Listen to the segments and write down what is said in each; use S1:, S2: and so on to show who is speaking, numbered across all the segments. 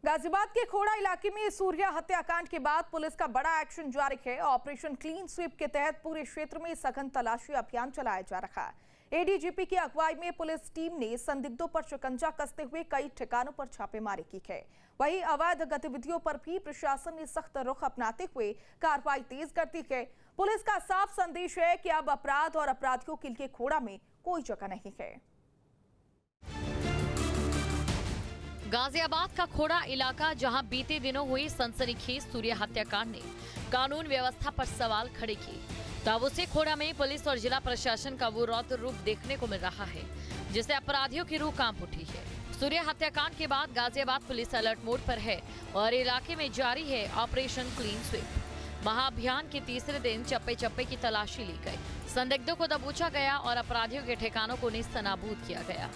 S1: गाजियाबाद के खोड़ा इलाके में सूर्या हत्याकांड के बाद पुलिस का बड़ा एक्शन जारी है। ऑपरेशन क्लीन स्वीप के तहत पूरे क्षेत्र में सघन तलाशी अभियान चलाया जा रहा है। एडीजीपी की अगुवाई में पुलिस टीम ने संदिग्धों पर शिकंजा कसते हुए कई ठिकानों पर छापेमारी की है। वहीं अवैध गतिविधियों पर भी प्रशासन ने सख्त रुख अपनाते हुए कार्रवाई तेज कर दी है। पुलिस का साफ संदेश है कि अब अपराध और अपराधियों के लिए खोड़ा में कोई जगह नहीं है।
S2: गाजियाबाद का खोड़ा इलाका, जहां बीते दिनों हुई सनसनीखेज सूर्या हत्याकांड ने कानून व्यवस्था पर सवाल खड़े किए, तब उसे खोड़ा में पुलिस और जिला प्रशासन का वो रौद्र रूप देखने को मिल रहा है जिससे अपराधियों की रूह कांप उठी है। सूर्या हत्याकांड के बाद गाजियाबाद पुलिस अलर्ट मोड पर है और इलाके में जारी है ऑपरेशन क्लीन स्वीप। महाअभियान के तीसरे दिन चप्पे चप्पे की तलाशी ली गई, संदिग्धों को दबोचा गया और अपराधियों के ठिकानों को नेस्तनाबूद किया गया।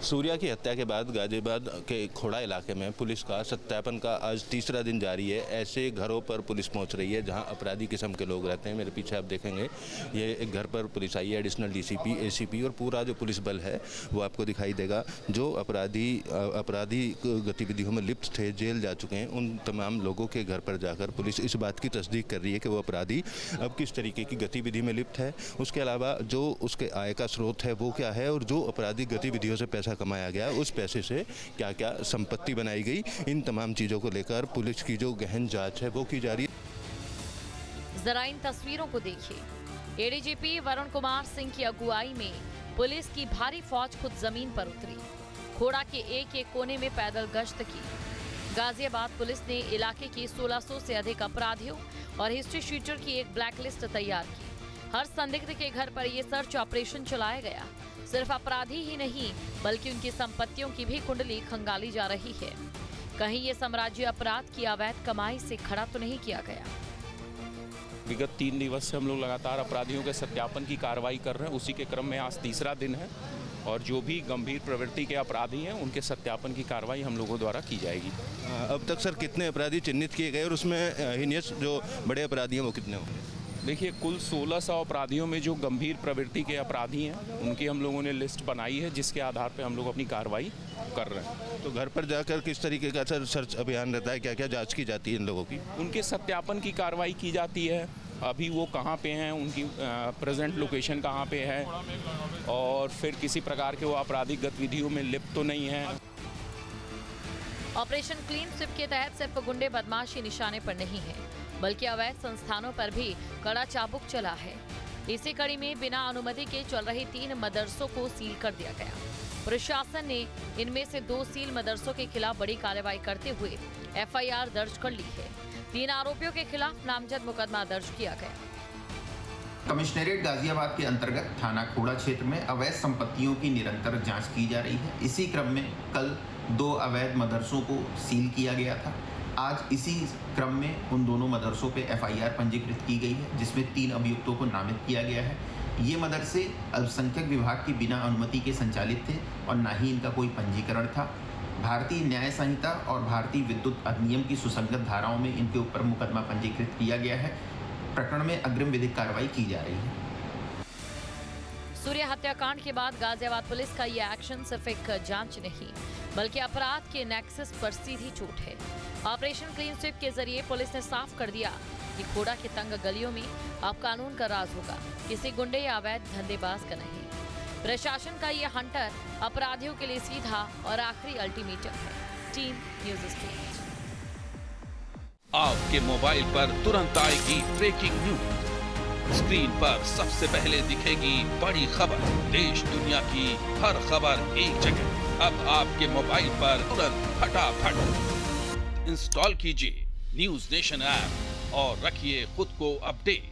S3: सूर्या की हत्या के बाद गाजियाबाद के खोड़ा इलाके में पुलिस का सत्यापन का आज तीसरा दिन जारी है। ऐसे घरों पर पुलिस पहुंच रही है जहां अपराधी किस्म के लोग रहते हैं। मेरे पीछे आप देखेंगे, ये एक घर पर पुलिस आई है। एडिशनल डीसीपी, एसीपी और पूरा जो पुलिस बल है वो आपको दिखाई देगा। जो अपराधी गतिविधियों में लिप्त थे, जेल जा चुके हैं, उन तमाम लोगों के घर पर जाकर पुलिस इस बात की तस्दीक कर रही है कि वो अपराधी अब किस तरीके की गतिविधि में लिप्त है। उसके अलावा जो उसके आय का स्रोत है वो क्या है और जो अपराधी गतिविधियों से पैसा कमाया गया, उस पैसे से क्या क्या संपत्ति बनाई गई, इन तमाम चीजों को लेकर पुलिस की जो गहन जांच है वो की जा रही है।
S2: जरा इन तस्वीरों को देखिए। एडीजीपी वरुण कुमार सिंह की अगुवाई में पुलिस की भारी फौज खुद जमीन पर उतरी, खोड़ा के एक एक कोने में पैदल गश्त की। गाजियाबाद पुलिस ने इलाके के 1600 से अधिक अपराधियों और हिस्ट्री शीटर की एक ब्लैकलिस्ट तैयार की। हर संदिग्ध के घर पर यह सर्च ऑपरेशन चलाया गया। सिर्फ अपराधी ही नहीं बल्कि उनकी संपत्तियों की भी कुंडली खंगाली जा रही है। कहीं ये साम्राज्य अपराध की अवैध कमाई से खड़ा तो नहीं किया गया।
S4: विगत 3 दिवस से हम लोग लगातार अपराधियों के सत्यापन की कार्रवाई कर रहे हैं। उसी के क्रम में आज तीसरा दिन है और जो भी गंभीर प्रवृत्ति के अपराधी हैं उनके सत्यापन की कार्रवाई हम लोगों द्वारा की जाएगी।
S3: अब तक सर कितने अपराधी चिन्हित किए गए और उसमें हीनियस जो बड़े अपराधी हैं वो कितने होंगे?
S4: देखिए, कुल 1600 अपराधियों में जो गंभीर प्रवृत्ति के अपराधी हैं उनकी हम लोगों ने लिस्ट बनाई है, जिसके आधार पर हम लोग अपनी कार्रवाई कर रहे हैं।
S3: तो घर पर जाकर किस तरीके का सर सर्च अभियान रहता है, क्या क्या जांच की जाती है इन लोगों की?
S4: उनके सत्यापन की कार्रवाई की जाती है। अभी वो कहाँ पे हैं, उनकी प्रेजेंट लोकेशन कहाँ पे है और फिर किसी प्रकार के वो आपराधिक गतिविधियों में लिप्त तो नहीं है।
S2: ऑपरेशन क्लीन स्वीप के तहत सिर्फ गुंडे बदमाशी निशाने पर नहीं है बल्कि अवैध संस्थानों पर भी कड़ा चाबुक चला है। इसी कड़ी में बिना अनुमति के चल रहे 3 मदरसों को सील कर दिया गया। प्रशासन ने इनमें से 2 सील मदरसों के खिलाफ बड़ी कार्रवाई करते हुए एफआईआर दर्ज कर ली है। 3 आरोपियों के खिलाफ नामजद मुकदमा दर्ज किया गया।
S5: कमिश्नरेट गाजियाबाद के अंतर्गत थाना खोड़ा क्षेत्र में अवैध संपत्तियों की निरंतर जांच की जा रही है। इसी क्रम में कल 2 अवैध मदरसों को सील किया गया था। आज इसी क्रम में उन दोनों मदरसों पे एफआईआर पंजीकृत की गई है, जिसमें 3 अभियुक्तों को नामित किया गया है। ये मदरसे अल्पसंख्यक विभाग की बिना अनुमति के संचालित थे और न ही इनका कोई पंजीकरण था। भारतीय न्याय संहिता और भारतीय विद्युत अधिनियम की सुसंगत धाराओं में इनके ऊपर मुकदमा पंजीकृत किया गया है। प्रकरण में अग्रिम विधिक कार्रवाई की जा रही है।
S2: सूर्या हत्याकांड के बाद गाजियाबाद पुलिस का यह एक्शन सिर्फ एक जांच नहीं बल्कि अपराध के नेक्सस पर सीधी चोट है। ऑपरेशन क्लीन स्वीप के जरिए पुलिस ने साफ कर दिया कि खोड़ा की तंग गलियों में अब कानून का राज होगा, किसी गुंडे या अवैध धंधेबाज का नहीं। प्रशासन का ये हंटर अपराधियों के लिए सीधा और आखिरी अल्टीमेटम है। Team news state.
S6: आपके मोबाइल पर तुरंत आएगी ब्रेकिंग न्यूज। स्क्रीन पर सबसे पहले दिखेगी बड़ी खबर। देश दुनिया की हर खबर एक जगह। अब आपके मोबाइल पर तुरंत फटाफट इंस्टॉल कीजिए न्यूज़ नेशन ऐप और रखिए खुद को अपडेट।